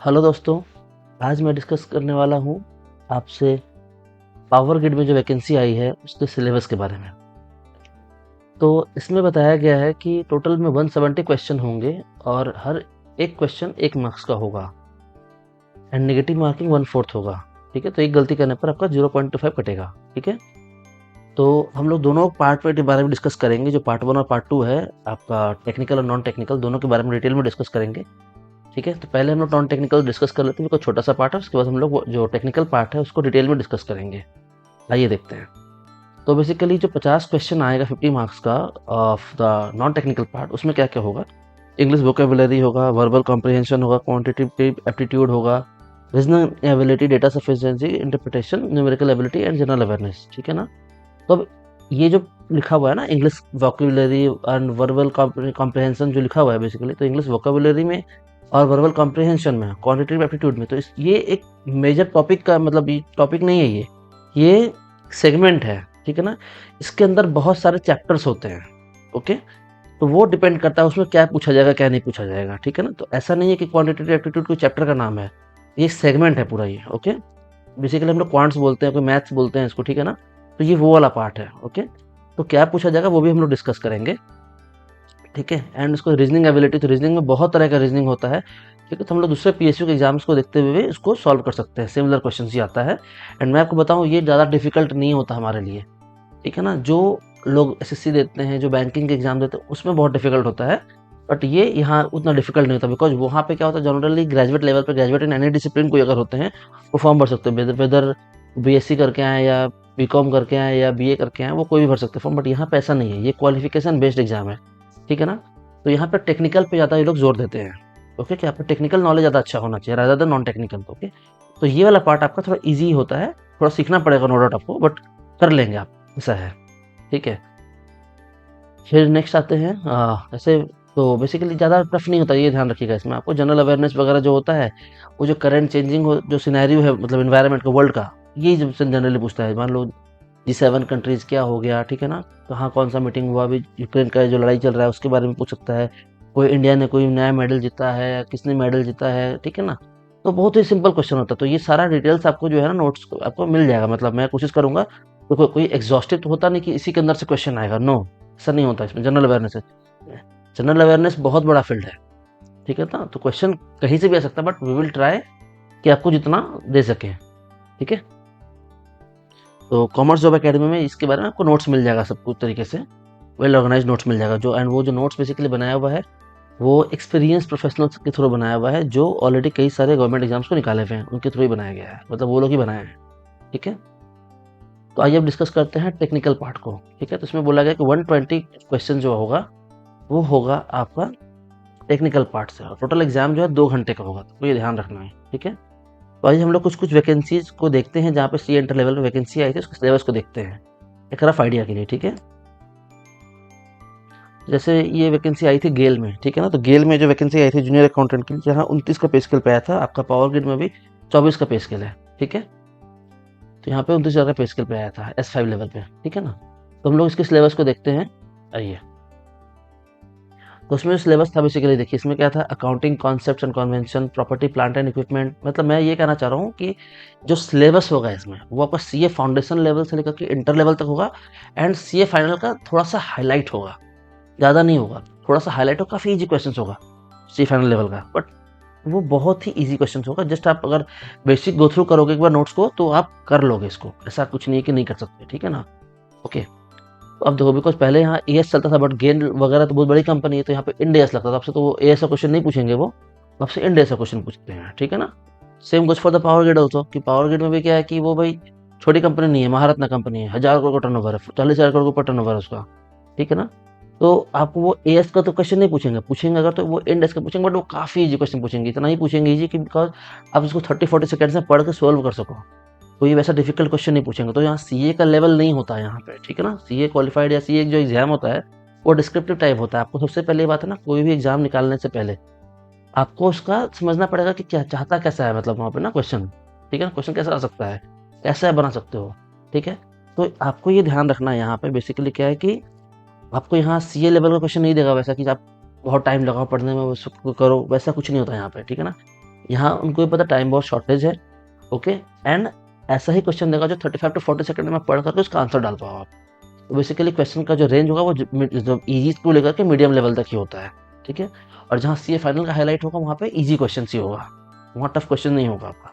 Hello दोस्तों, आज मैं डिस्कस करने वाला हूँ आपसे पावर ग्रिड में जो वैकेंसी आई है उसके सिलेबस के बारे में। तो इसमें बताया गया है कि टोटल में 170 क्वेश्चन होंगे और हर एक क्वेश्चन 1 मार्क्स का होगा एंड नेगेटिव मार्किंग 1/4 होगा। ठीक है, तो एक गलती करने पर आपका 0.25 कटेगा। ठीक है, तो हम लोग दोनों पार्ट के बारे में डिस्कस करेंगे। जो पार्ट 1 और पार्ट 2 है आपका, टेक्निकल और नॉन टेक्निकल, दोनों के बारे में डिटेल में डिस्कस करेंगे। ठीक है, तो पहले हम लोग नॉन टेक्निकल डिस्कस कर लेते हैं, जो छोटा सा पार्ट है। उसके बाद हम लोग जो टेक्निकल पार्ट है उसको डिटेल में डिस्कस करेंगे। आइए देखते हैं। तो बेसिकली जो 50 क्वेश्चन आएगा 50 मार्क्स का of the non technical part, उसमें क्या क्या होगा? इंग्लिश वोकेबुलरी होगा, वर्बल कॉम्प्रिहेंशन होगा, क्वांटिटेटिव एप्टीट्यूड होगा, reasoning ability, data sufficiency, interpretation, numerical ability and general awareness. ठीक है ना? तो अब ये जो लिखा हुआ है ना, English vocabulary and verbal comprehension जो लिखा हुआ है बेसिकली, तो इंग्लिश वोकेबुलरी में और वर्बल कॉम्प्रिहेंशन में, क्वांटिटेटिव एप्टीट्यूड में, तो ये एक मेजर टॉपिक का मतलब ये टॉपिक नहीं है, ये सेगमेंट है। ठीक है ना? इसके अंदर बहुत सारे चैप्टर्स होते हैं। ओके, तो वो डिपेंड करता है उसमें क्या पूछा जाएगा क्या नहीं पूछा जाएगा। ठीक है ना? तो ऐसा नहीं है कि क्वांटिटेटिव एप्टीट्यूड कोई चैप्टर का नाम है, ये सेगमेंट है पूरा ये। ओके, बेसिकली हम लोग क्वांट्स बोलते हैं, कोई मैथ्स बोलते हैं इसको। ठीक है ना? तो ये वो वाला पार्ट है। ओके, तो क्या पूछा जाएगा वो भी हम लोग डिस्कस करेंगे। ठीक है, एंड उसको रीजनिंग एबिलिटी, तो रीजनिंग में बहुत तरह का रीजनिंग होता है। ठीक है, तो हम लोग दूसरे पीएसयू के एग्जाम्स को देखते हुए इसको सॉल्व कर सकते हैं, सिमिलर क्वेश्चन ही आता है। एंड मैं आपको बताऊं, ये ज़्यादा डिफिकल्ट नहीं होता हमारे लिए। ठीक है ना? जो लोग एसएससी देते हैं, जो बैंकिंग के एग्जाम देते हैं, उसमें बहुत डिफिकल्ट होता है, बट ये यहाँ उतना डिफिकल्ट नहीं होता। बिकॉज वहाँ पे क्या होता है, जनरली ग्रेजुएट लेवल पे, ग्रेजुएट इन एनी डिसिप्लिन कोई अगर होते हैं, वो फॉर्म भर सकते हैं। वेदर बीएससी करके आए या बीकॉम करके आए या बीए करके आए, वो कोई भी भर सकते हैं फॉर्म। बट यहाँ पे ऐसा नहीं है, ये क्वालिफिकेशन बेस्ड एग्जाम है। ठीक है ना? तो यहाँ पे टेक्निकल पे ज़्यादा ये लोग जोर देते हैं। ओके, कि आपका टेक्निकल नॉलेज ज़्यादा अच्छा होना चाहिए rather than non technical. Okay, तो ये वाला पार्ट आपका थोड़ा ईजी होता है, थोड़ा सीखना पड़ेगा नो डाउट आपको, बट कर लेंगे आप, ऐसा है। ठीक है, फिर नेक्स्ट आते हैं ऐसे। तो बेसिकली ज़्यादा टफ नहीं होता, ये ध्यान रखिएगा। इसमें आपको जनरल अवेयरनेस वगैरह जो होता है, वो जो करंट चेंजिंग हो, जो सिनेरियो है, मतलब इन्वायरमेंट का, वर्ल्ड का, ये जब से जनरली पूछता है। मान लो G7 कंट्रीज क्या हो गया, ठीक है ना, कहाँ कौन सा मीटिंग हुआ, अभी यूक्रेन का जो लड़ाई चल रहा है उसके बारे में पूछ सकता है। कोई इंडिया ने कोई नया मेडल जीता है या किसने मेडल जीता है। ठीक है ना? तो बहुत ही सिंपल क्वेश्चन होता है। तो ये सारा डिटेल्स आपको जो है ना, नोट्स आपको मिल जाएगा। मतलब मैं कोशिश करूंगा, तो कोई एग्जॉस्टिव तो होता नहीं कि इसी के अंदर से क्वेश्चन आएगा, नो, ऐसा नहीं होता। इसमें जनरल अवेयरनेस है, जनरल अवेयरनेस बहुत बड़ा फील्ड है। ठीक है ना? तो क्वेश्चन कहीं से भी आ सकता है, बट वी विल ट्राई कि आपको जितना दे सकें। ठीक है, तो कॉमर्स जॉब एकेडमी में इसके बारे में आपको नोट्स मिल जाएगा, सब कुछ तरीके से वेल ऑर्गेनाइज नोट्स मिल जाएगा। जो एंड वो जो नोट्स बेसिकली बनाया हुआ है, वो एक्सपीरियंस प्रोफेशनल्स के थ्रू बनाया हुआ है, जो ऑलरेडी कई सारे गवर्नमेंट एग्जाम्स को निकाले हुए हैं, उनके थ्रू ही बनाया गया है, मतलब वो लोग ही बनाए हैं। ठीक है, तो आइए अब डिस्कस करते हैं टेक्निकल पार्ट को। ठीक है, तो इसमें बोला गया कि 120 क्वेश्चन जो होगा वो होगा आपका टेक्निकल पार्ट से, और टोटल एग्जाम जो है 2 घंटे का होगा, तो ये ध्यान रखना है। ठीक है, तो आइए हम लोग कुछ कुछ वैकेंसीज को देखते हैं, जहाँ पे सी एंटर लेवल में वैकेंसी आई थी, उसके सिलेबस को देखते हैं एक रफ आइडिया के लिए। ठीक है, जैसे ये वैकेंसी आई थी गेल में। ठीक है ना? तो गेल में जो वैकेंसी आई थी जूनियर अकाउंटेंट की, जहाँ 29 का पे स्केल पे आया था, आपका पावर ग्रिड में भी 24 का पे स्केल है। ठीक है, तो यहाँ पे 29,000 का पे स्केल पे आया था S5 लेवल पे। ठीक है ना? तो हम लोग इसके सिलेबस को देखते हैं। आइए, तो उसमें सिलेबस था बेसिकली, देखिए इसमें क्या था, accounting concepts and convention, property plant and equipment. मतलब मैं ये कहना चाह रहा हूँ कि जो सिलेबस होगा इसमें, वो आपका सीए फाउंडेशन लेवल से लेकर के इंटर लेवल तक होगा, एंड सीए फाइनल का थोड़ा सा हाईलाइट होगा, ज़्यादा नहीं होगा, थोड़ा सा हाईलाइट होगा। काफ़ी ईजी क्वेश्चन होगा सी फाइनल लेवल का, बट वो बहुत ही ईजी क्वेश्चन होगा। जस्ट आप अगर बेसिक गो थ्रू करोगे एक बार नोट्स को, तो आप कर लोगे इसको, ऐसा कुछ नहीं है कि नहीं कर सकते। ठीक है ना? ओके, तो अब देखो, बिकॉज पहले यहाँ एएस चलता था, बट गेन वगैरह तो बहुत बड़ी कंपनी है, तो यहाँ पे इंड एस लगता था। आपसे तो वो एएस का क्वेश्चन नहीं पूछेंगे, वो आपसे इंड एस का क्वेश्चन पूछते हैं। ठीक है ना? Same goes for the power grid also, कि पावर ग्रिड में भी क्या है कि वो भाई छोटी कंपनी नहीं है, महारत्न कंपनी है, 1000 करोड़ का टर्नओवर है, 40,000 करोड़ का टर्नओवर है उसका। ठीक है ना? तो आपको वो एएस का तो क्वेश्चन नहीं पूछेंगे, पूछेंगे अगर तो वो इंड एस का पूछेंगे, बट वो काफ़ी ईजी क्वेश्चन पूछेंगे, इतना ही पूछेंगे ईजी कि बिकॉज आप उसको 30-40 सेकंड्स में पढ़ के सोल्व कर सको। कोई वैसा डिफिकल्ट क्वेश्चन नहीं पूछेंगे। तो यहाँ सीए का लेवल नहीं होता है यहाँ पे। ठीक है ना? सीए क्वालिफाइड या सीए जो एग्जाम होता है, वो डिस्क्रिप्टिव टाइप होता है। आपको सबसे पहले बात है ना, कोई भी एग्जाम निकालने से पहले आपको उसका समझना पड़ेगा कि क्या चाहता कैसा है, मतलब वहाँ पे ना क्वेश्चन। ठीक है ना? क्वेश्चन कैसा आ सकता है, कैसा बना सकते हो। ठीक है, तो आपको ये ध्यान रखना है। यहाँ पे बेसिकली क्या है कि आपको यहाँ सीए लेवल का क्वेश्चन नहीं देगा, वैसा कि आप बहुत टाइम लगाओ पढ़ने में, उसको करो, वैसा कुछ नहीं होता यहाँ पे। ठीक है ना? यहाँ उनको भी पता टाइम बहुत शॉर्टेज है, ओके, एंड ऐसा ही क्वेश्चन देगा जो 35 to 40 सेकंड में पढ़ करके उसका आंसर डाल पाओ आप। तो बेसिकली क्वेश्चन का जो रेंज होगा वो जो इजी को लेकर के मीडियम लेवल तक ही होता है, ठीक है। और जहाँ सीए फाइनल का हाईलाइट होगा वहाँ पे इजी क्वेश्चन ही होगा, वहाँ टफ क्वेश्चन नहीं होगा आपका,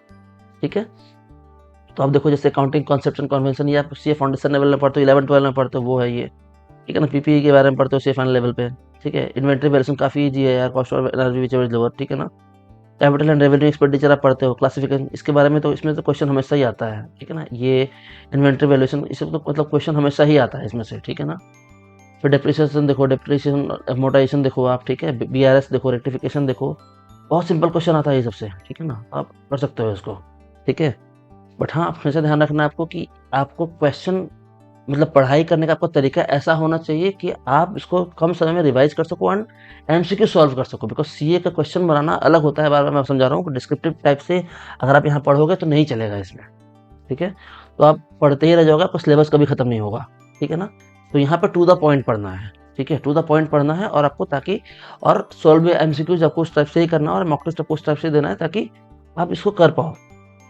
ठीक है। तो आप देखो जैसे अकाउंटिंग कॉन्सेप्ट एंड कन्वेंशन, ये आप सीए फाउंडेशन लेवल में पढ़ते हो, 11-12 में पढ़ते हो, वो है ये, ठीक है ना। पीपीई के बारे में पढ़ते हो सीए फाइनल लेवल पे, ठीक है। इन्वेंटरी वैल्यूएशन काफी इजी है यार, cost of energy which is lower, ठीक है ना। कैपिटल एंड रेवेन्यू एक्सपेंडिचर आप पढ़ते हो, क्लासिफिकेशन इसके बारे में, तो इसमें तो क्वेश्चन हमेशा ही आता है, ठीक है ना। ये इन्वेंटरी वैल्यूएशन इसमें तो मतलब क्वेश्चन हमेशा ही आता है इसमें से, ठीक है ना। फिर डेप्रिसिएशन देखो, डेप्रिसिएशन अमोर्टाइजेशन देखो आप, ठीक है। बीआरएस देखो, रेक्टिफिकेशन देखो, बहुत सिंपल क्वेश्चन आता है ये सबसे, ठीक है ना, आप कर सकते हो इसको, ठीक है। बट हाँ, हमेशा ध्यान रखना है आपको कि आपको क्वेश्चन मतलब पढ़ाई करने का आपका तरीका ऐसा होना चाहिए कि आप इसको कम समय में रिवाइज कर सको एंड एमसीक्यू सॉल्व कर सको, बिकॉज सीए का क्वेश्चन बनाना अलग होता है, बार बार मैं समझा रहा हूँ। डिस्क्रिप्टिव टाइप से अगर आप यहाँ पढ़ोगे तो नहीं चलेगा इसमें, ठीक है। तो आप पढ़ते ही रह जाओगे, आपका सिलेबस कभी खत्म नहीं होगा, ठीक है ना। तो यहाँ पर टू द पॉइंट पढ़ना है, ठीक है, टू द पॉइंट पढ़ना है, और आपको ताकि और सॉल्व एमसीक्यूज आपको उस टाइप से ही करना है, और मॉक टेस्ट आपको उस टाइप से देना है ताकि आप इसको कर पाओ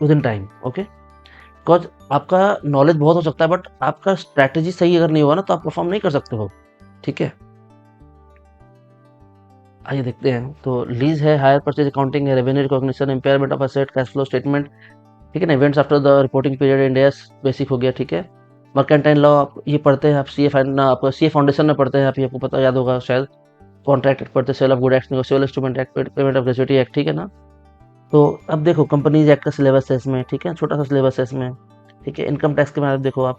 with in time, okay. Because आपका नॉलेज बहुत हो सकता है, बट आपका स्ट्रैटेजी सही अगर नहीं हुआ ना तो आप परफॉर्म नहीं कर सकते हो, ठीक है। आइए देखते हैं। तो लीज है, हायर परचेज अकाउंटिंग है, revenue recognition, impairment of asset, cash flow statement, ठीक है ना। Events after the reporting period, India's basic हो गया, ठीक है। मर्केंटाइल लॉ आप ये पढ़ते हैं, आप सीए फाइन आप सीए फाउंडेशन में पढ़ते हैं आप, ये आपको पता याद होगा शायद। कॉन्ट्रैक्ट एक्ट पढ़ते, sale of good act, negotiable instrument act, payment of gratuity act, ठीक है ना। तो अब देखो कंपनीज एक्ट का सिलेबस है इसमें, ठीक है, छोटा सा सिलेबस है इसमें, ठीक है। इनकम टैक्स के बारे में देखो आप,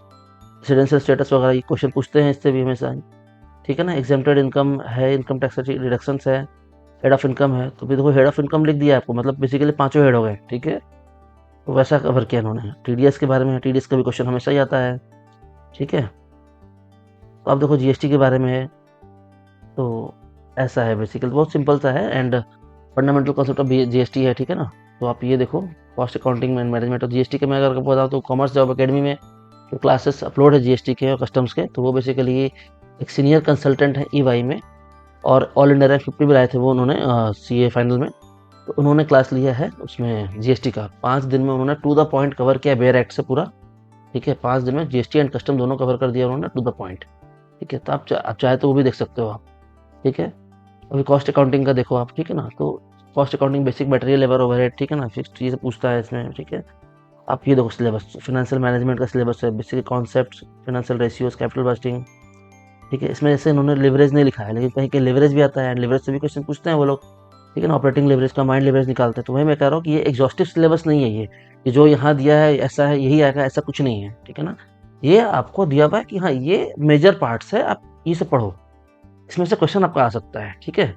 रेजिडेंशियल स्टेटस वगैरह ये क्वेश्चन पूछते हैं इससे भी हमेशा ही, ठीक है ना। एग्जेम्प्टेड इनकम है, इनकम टैक्स रिडक्शंस है, हेड ऑफ इनकम है, तो भी देखो हेड ऑफ इनकम लिख दिया आपको, मतलब बेसिकली पांचों हेड हो गए, ठीक है। तो वैसा कवर किया इन्होंने। टीडीएस के बारे में, टीडीएस का भी क्वेश्चन हमेशा ही आता है, ठीक है। तो आप देखो जीएसटी के बारे में है, तो ऐसा है बेसिकली, बहुत सिंपल सा है, and fundamental concept of GST है, ठीक है ना। तो आप ये देखो कॉस्ट अकाउंटिंग एंड मैनेजमेंट और जीएसटी के, मैं अगर आपको बताऊँ तो कॉमर्स जॉब अकेडमी में जो क्लासेस अपलोड है जीएसटी के और कस्टम्स के, तो वो बेसिकली एक सीनियर कंसल्टेंट है ईवाई में, और ऑल इंडिया रैंक 50 भी लाए थे वो उन्होंने सीए फाइनल में। तो उन्होंने क्लास लिया है उसमें जीएसटी का, 5 दिन में उन्होंने टू द पॉइंट कवर किया बेयर एक्ट से पूरा, ठीक है। 5 दिन में जीएसटी एंड कस्टम दोनों कवर कर दिया उन्होंने टू द पॉइंट, ठीक है। तो आप चाहे तो वो भी देख सकते हो आप, ठीक है। अभी कॉस्ट अकाउंटिंग का देखो आप, ठीक है ना। तो cost accounting basic material labour overhead, ठीक है ना, फिक्स चीज़ पूछता है इसमें, ठीक है। आप ये देखो सिलेबस, फाइनेंशियल मैनेजमेंट का सिलेबस है, basic concept, financial ratios, capital budgeting, ठीक है। इसमें जैसे इन्होंने लिवरेज नहीं लिखा है, लेकिन कहीं कहीं लिवरेज भी आता है, लिवरेज से भी क्वेश्चन पूछते हैं वो लोग, ठीक है ना। ऑपरेटिंग लिवरेज का माइंड लिवरेज निकालते हैं। तो वही मैं कह रहा हूँ कि ये एग्जॉस्टिव सिलेबस नहीं है, ये जो यहाँ दिया है ऐसा है यही आएगा, ऐसा कुछ नहीं है, ठीक है ना। ये आपको दिया हुआ है कि हाँ ये मेजर पार्ट्स है, आप ये से पढ़ो, इसमें से क्वेश्चन आपका आ सकता है, ठीक है।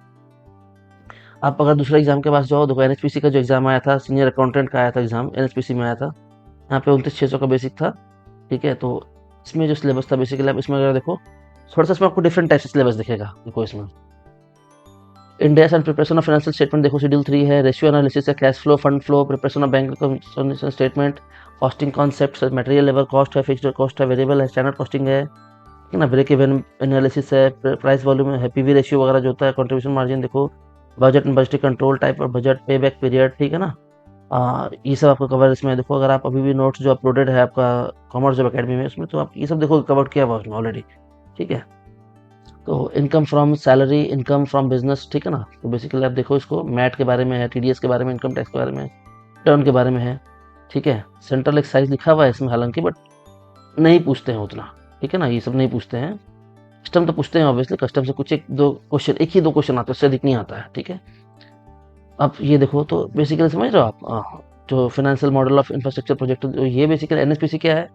आप अगर दूसरे एग्जाम के पास जाओ, देखो एनएचपीसी का जो एग्जाम आया था, सीनियर अकाउंटेंट का आया था एग्जाम, एनएचपीसी में आया था, यहाँ पे 29,600 का बेसिक था, ठीक है। तो इसमें जो सिलेबस था बेसिकली, आप इसमें अगर देखो थोड़ा सा, इसमें आपको डिफरेंट टाइप से सिलेबस दिखेगा, देखो इसमें India's and preparation of financial statement देखो, शेड्यूल 3 है, रेशियो एनालिसिस है, cash flow, fund flow, preparation of bank reconciliation statement, costing concept, material labour cost है, फिक्स्ड कॉस्ट है, वेरिएबल है, स्टैंडर्ड कॉस्टिंग है, ठीक है ना। ब्रेक इवन एनालिसिस है, प्राइस वॉल्यूम है, पीवी रेशियो वगैरह जो होता है, कंट्रीब्यूशन मार्जिन देखो, budget and budget control, type of budget, पे बैक पीरियड, ठीक है ना। ये सब आपको कवर इसमें देखो। अगर आप अभी भी नोट्स जो अपलोडेड है आपका कॉमर्स जॉब अकेडमी में, उसमें तो आप ये सब देखो कवर किया हुआ उसमें ऑलरेडी, ठीक है। तो income from salary, income from business, ठीक है ना। तो बेसिकली आप देखो इसको, मैट के बारे में है, टीडीएस के बारे में, इनकम टैक्स के बारे में, टर्न के बारे में है, ठीक है। सेंट्रल एक्साइज लिखा हुआ है इसमें हालांकि, बट नहीं पूछते हैं उतना, ठीक है ना, ये सब नहीं पूछते हैं। कस्टम तो पूछते हैं ऑब्वियसली, कस्टम से कुछ एक ही दो क्वेश्चन आते हैं, उससे अधिक नहीं आता है, ठीक है। अब ये देखो, तो बेसिकली समझ रहे हो आप, जो financial model of infrastructure project, ये बेसिकली एनएचपीसी क्या है,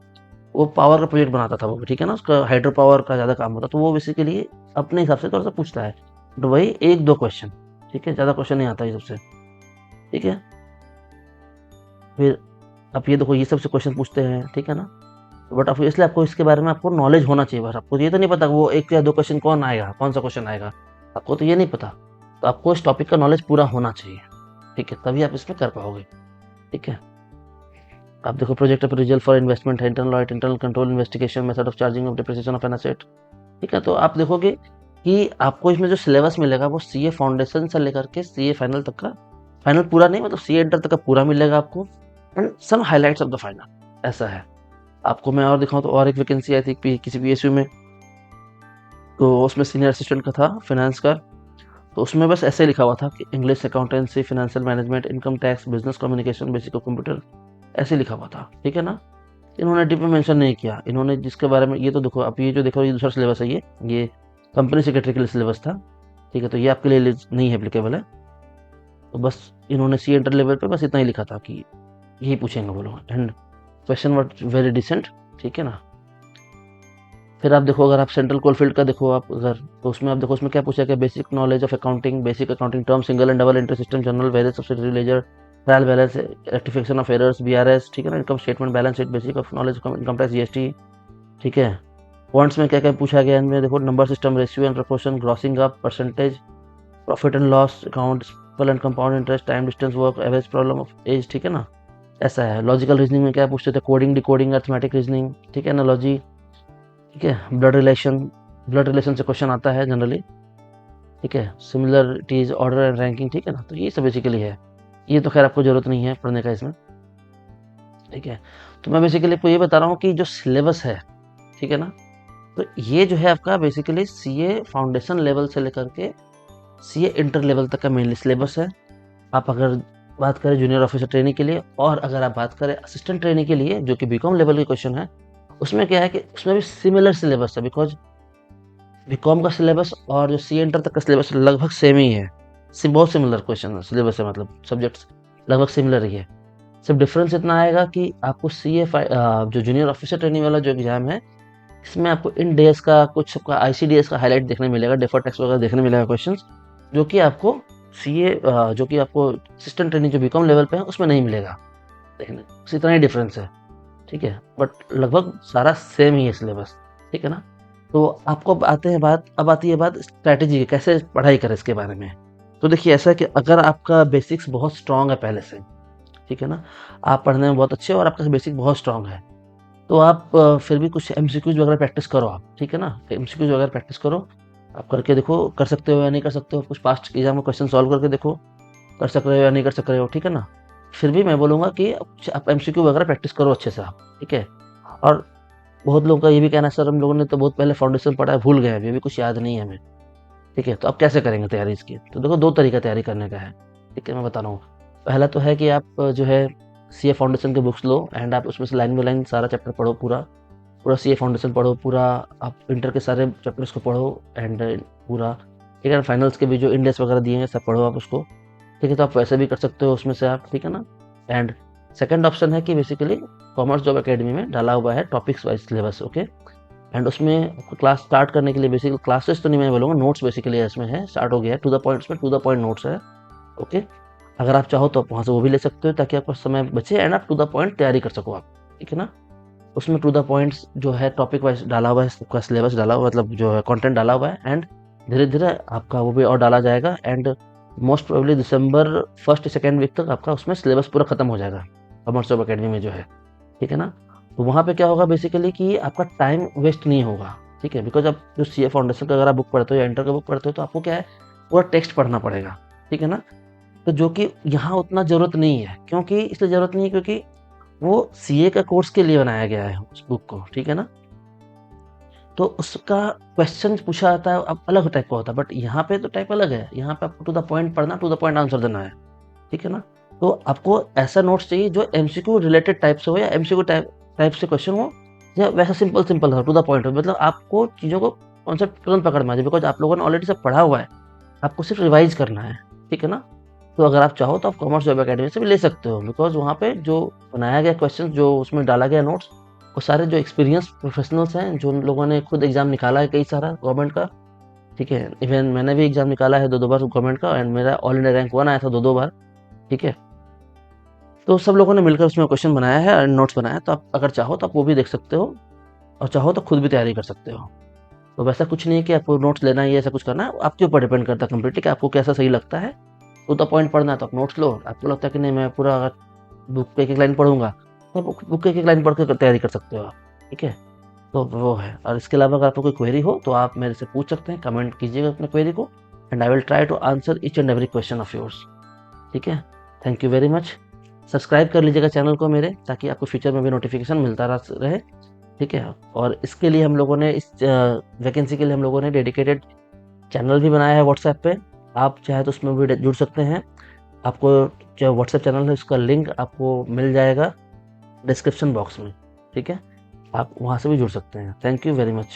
वो पावर का प्रोजेक्ट बनाता था वो, ठीक है ना, उसका हाइड्रो पावर का ज़्यादा काम होता, तो वो बेसिकली अपने हिसाब से थोड़ा सा पूछता है, तो वही 1-2 क्वेश्चन, ठीक है, ज़्यादा क्वेश्चन नहीं आता ये सबसे, ठीक है। फिर आप ये देखो, ये सबसे क्वेश्चन पूछते हैं, ठीक है ना। बट आप इसलिए आपको इसके बारे में आपको नॉलेज होना चाहिए, बस आपको ये तो नहीं पता वो 1 या 2 क्वेश्चन कौन आएगा, कौन सा क्वेश्चन आएगा, आपको तो ये नहीं पता। तो आपको इस टॉपिक का नॉलेज पूरा होना चाहिए, ठीक है, तभी आप इसमें कर पाओगे, ठीक है। आप देखो प्रोजेक्ट अप्रेजल फॉर इन्वेस्टमेंट है, internal audit, internal control, investigation, method of charging of depreciation of an asset, ठीक है। तो आप देखोगे कि आपको इसमें जो सिलेबस मिलेगा वो सीए फाउंडेशन से लेकर के सीए फाइनल तक का फाइनल पूरा नहीं, मतलब सी इंटर तक का पूरा मिलेगा आपको, and some highlights of the final, ऐसा है। आपको मैं और दिखाऊं तो और एक वैकेंसी आई थी किसी PSU में, तो उसमें सीनियर असिस्टेंट का था फाइनेंस का। तो उसमें बस ऐसे लिखा हुआ था कि English, accountancy, financial management, income tax, business communication, basic of computer, ऐसे लिखा हुआ था, ठीक है ना। इन्होंने डीप में मेंशन नहीं किया। इन्होंने जिसके बारे में, ये तो देखो आप, ये जो देखो ये दूसरा सिलेबस है, ये कंपनी सेक्रेटरी के लिए सिलेबस था, ठीक है, तो ये आपके लिए नहीं एप्लीकेबल है। तो बस इन्होंने सी इंटर लेवल पे बस इतना ही लिखा था कि यही पूछेंगे वो लोग, and question were very decent, ठीक है ना। फिर आप देखो, अगर आप सेंट्रल कोलफील्ड का देखो आप अगर, तो उसमें आप देखो उसमें क्या पूछा गया, basic knowledge of accounting, basic accounting term, single and double entry system, general, various subsidiary laser, trial balance, rectification of errors, BRS, ठीक है ना, income statement, balance sheet, basic of knowledge income tax, GST, ठीक है। Points में क्या क्या पूछा गया इनमें देखो, number system, ratio and proportion, grossing up, percentage, profit and loss account, simple and compound interest, time distance work, average problem of age, ठीक है ना, ऐसा है। लॉजिकल रीजनिंग में क्या पूछते थे, कोडिंग, डिकोडिंग, अर्थमेटिक रीजनिंग, ठीक है, एनालॉजी, ठीक है, ब्लड रिलेशन से क्वेश्चन आता है जनरली, ठीक है, सिमिलरिटीज, ऑर्डर एंड रैंकिंग, ठीक है ना। तो ये सब बेसिकली है, ये तो खैर आपको जरूरत नहीं है पढ़ने का इसमें, ठीक है। तो मैं बेसिकली आपको ये बता रहा हूँ कि जो सिलेबस है, ठीक है ना, तो ये जो है आपका बेसिकली CA फाउंडेशन लेवल से लेकर के CA इंटर लेवल तक का मेनली सिलेबस है। आप अगर बात करें जूनियर ऑफिसर ट्रेनिंग के लिए, और अगर आप बात करें असिस्टेंट ट्रेनिंग के लिए जो कि BCom लेवल के क्वेश्चन है, उसमें क्या है कि उसमें भी सिमिलर सिलेबस है, बिकॉज BCom का सिलेबस और जो CA इंटर तक का सिलेबस लगभग सेम ही है। बहुत सिमिलर क्वेश्चन सिलेबस है, मतलब सब्जेक्ट्स लगभग सिमिलर ही है। सिर्फ डिफरेंस इतना आएगा कि आपको CA जो जूनियर ऑफिसर ट्रेनिंग वाला जो एग्जाम है, इसमें आपको इन डेज का कुछ आपका ICDS का हाईलाइट देखने मिलेगा, डेफर टैक्स वगैरह देखने मिलेगा क्वेश्चंस, जो कि आपको जो कि आपको असिस्टेंट ट्रेनिंग जो BCom लेवल पे है उसमें नहीं मिलेगा देखने, बस इतना ही डिफरेंस है, ठीक है। बट लगभग सारा सेम ही है सिलेबस, ठीक है ना। तो आपको अब आती है बात स्ट्रैटेजी की, कैसे पढ़ाई करें इसके बारे में। तो देखिए ऐसा है कि अगर आपका बेसिक्स बहुत स्ट्रांग है पहले से, ठीक है ना, आप पढ़ने में बहुत अच्छे हो और आपका बेसिक बहुत स्ट्रांग है, तो आप फिर भी कुछ MCQs वगैरह प्रैक्टिस करो आप, ठीक है ना। MCQs वगैरह प्रैक्टिस करो, आप करके देखो कर सकते हो या नहीं कर सकते हो, कुछ पास्ट एग्जाम में क्वेश्चन सॉल्व करके देखो कर सक रहे हो या नहीं कर सक रहे हो, ठीक है ना। फिर भी मैं बोलूँगा कि आप MCQ वगैरह प्रैक्टिस करो अच्छे से आप, ठीक है। और बहुत लोगों का ये भी कहना है, सर हम लोगों ने तो बहुत पहले फाउंडेशन पढ़ा है, भूल गए, अभी भी कुछ याद नहीं है हमें, ठीक है। तो आप कैसे करेंगे तैयारी इसकी, तो देखो दो तरीका तैयारी करने का है, ठीक है, मैं बता रहा हूँ। पहला तो है कि आप जो है CA फाउंडेशन के बुक्स लो, एंड आप उसमें से लाइन बाई लाइन सारा चैप्टर पढ़ो, पूरा पूरा CA फाउंडेशन पढ़ो पूरा, आप इंटर के सारे चैप्टर्स को पढ़ो, एंड पूरा, ठीक है। फाइनल्स के भी जो इंडेक्स वगैरह दिए हैं सब पढ़ो आप उसको, ठीक है। तो आप वैसे भी कर सकते हो उसमें से आप, ठीक है ना। एंड सेकंड ऑप्शन है कि बेसिकली कॉमर्स जॉब एकेडमी में डाला हुआ है topics wise syllabus, okay. And उसमें क्लास स्टार्ट करने के लिए बेसिकली क्लासेस तो नहीं मैं बोलूँगा, नोट्स बेसिकली इसमें है, स्टार्ट हो गया है, टू द पॉइंट, में टू द पॉइंट नोट्स है, ओके। अगर आप चाहो तो आप वहाँ से वो भी ले सकते हो ताकि आपका समय बचे एंड आप टू द पॉइंट तैयारी कर सको आप, ठीक है ना। उसमें टू द पॉइंट्स जो है टॉपिक वाइज डाला हुआ है, सबका सिलेबस डाला हुआ, मतलब जो है कंटेंट डाला हुआ है, एंड धीरे धीरे आपका वो भी और डाला जाएगा, and most probably December 1st-2nd week तक आपका उसमें सिलेबस पूरा खत्म हो जाएगा कॉमर्स जॉब एकेडमी में जो है, ठीक है ना। तो वहाँ पे क्या होगा बेसिकली कि आपका टाइम वेस्ट नहीं होगा, ठीक है, बिकॉज आप जो CA फाउंडेशन का अगर आप बुक पढ़ते हो या इंटर का बुक पढ़ते हो तो आपको क्या है पूरा टेक्स्ट पढ़ना पड़ेगा, ठीक है ना। तो जो कि यहाँ उतना ज़रूरत नहीं है, क्योंकि इसलिए ज़रूरत नहीं है क्योंकि वो CA का कोर्स के लिए बनाया गया है उस बुक को, ठीक है ना। तो उसका क्वेश्चन पूछा जाता है अब अलग टाइप का होता है, बट यहाँ पे तो टाइप अलग है, यहाँ पे आपको टू द पॉइंट पढ़ना, टू द पॉइंट आंसर देना है, ठीक है ना। तो आपको ऐसा नोट्स चाहिए जो MCQ रिलेटेड टाइप से हो, या MCQ टाइप से क्वेश्चन हो, या वैसा सिंपल हो, टू द पॉइंट हो, मतलब आपको चीज़ों को कॉन्सेप्ट तुरंत पकड़ में आ जाए, बिकॉज आप लोगों ने ऑलरेडी सब पढ़ा हुआ है, आपको सिर्फ रिवाइज करना है, ठीक है ना। तो अगर आप चाहो तो आप कॉमर्स जॉब एकेडमी से भी ले सकते हो, बिकॉज वहाँ पे जो बनाया गया क्वेश्चन, जो उसमें डाला गया नोट्स, वो सारे जो एक्सपीरियंस प्रोफेशनल्स हैं, जो लोगों ने खुद एग्जाम निकाला है कई सारा गवर्नमेंट का, ठीक है। इवन मैंने भी एग्जाम निकाला है 2-2 बार गवर्नमेंट का, एंड मेरा ऑल इंडिया रैंक 1 आया था 2-2 बार, ठीक है। तो सब लोगों ने मिलकर उसमें क्वेश्चन बनाया है और नोट्स बनाया है, तो आप अगर चाहो तो आप वो भी देख सकते हो, और चाहो तो खुद भी तैयारी कर सकते हो। तो वैसा कुछ नहीं है कि आपको नोट्स लेना है या ऐसा कुछ करना है, आपके ऊपर डिपेंड करता है कम्प्लीटली कि आपको कैसा सही लगता है। टू द पॉइंट पढ़ना है तो आप नोट्स लो, आपको लगता है कि नहीं मैं पूरा बुक के एक लाइन पढ़ूंगा, तो बुक के एक लाइन पढ़ के तैयारी कर सकते हो आप, ठीक है। तो वो है, और इसके अलावा अगर आपको कोई क्वेरी हो तो आप मेरे से पूछ सकते हैं, कमेंट कीजिएगा अपने क्वेरी को, and I will try to answer each and every question of yours, ठीक है। Thank you very much. Subscribe कर लीजिएगा चैनल को मेरे, ताकि आपको फ्यूचर में भी नोटिफिकेशन मिलता रहे, ठीक है। और इसके लिए हम लोगों ने इस वैकेंसी के लिए हम लोगों ने डेडिकेटेड चैनल भी बनाया है व्हाट्सएप पे। आप चाहे तो उसमें भी जुड़ सकते हैं। आपको जो व्हाट्सएप चैनल है उसका लिंक आपको मिल जाएगा डिस्क्रिप्शन बॉक्स में, ठीक है। आप वहाँ से भी जुड़ सकते हैं। Thank you very much.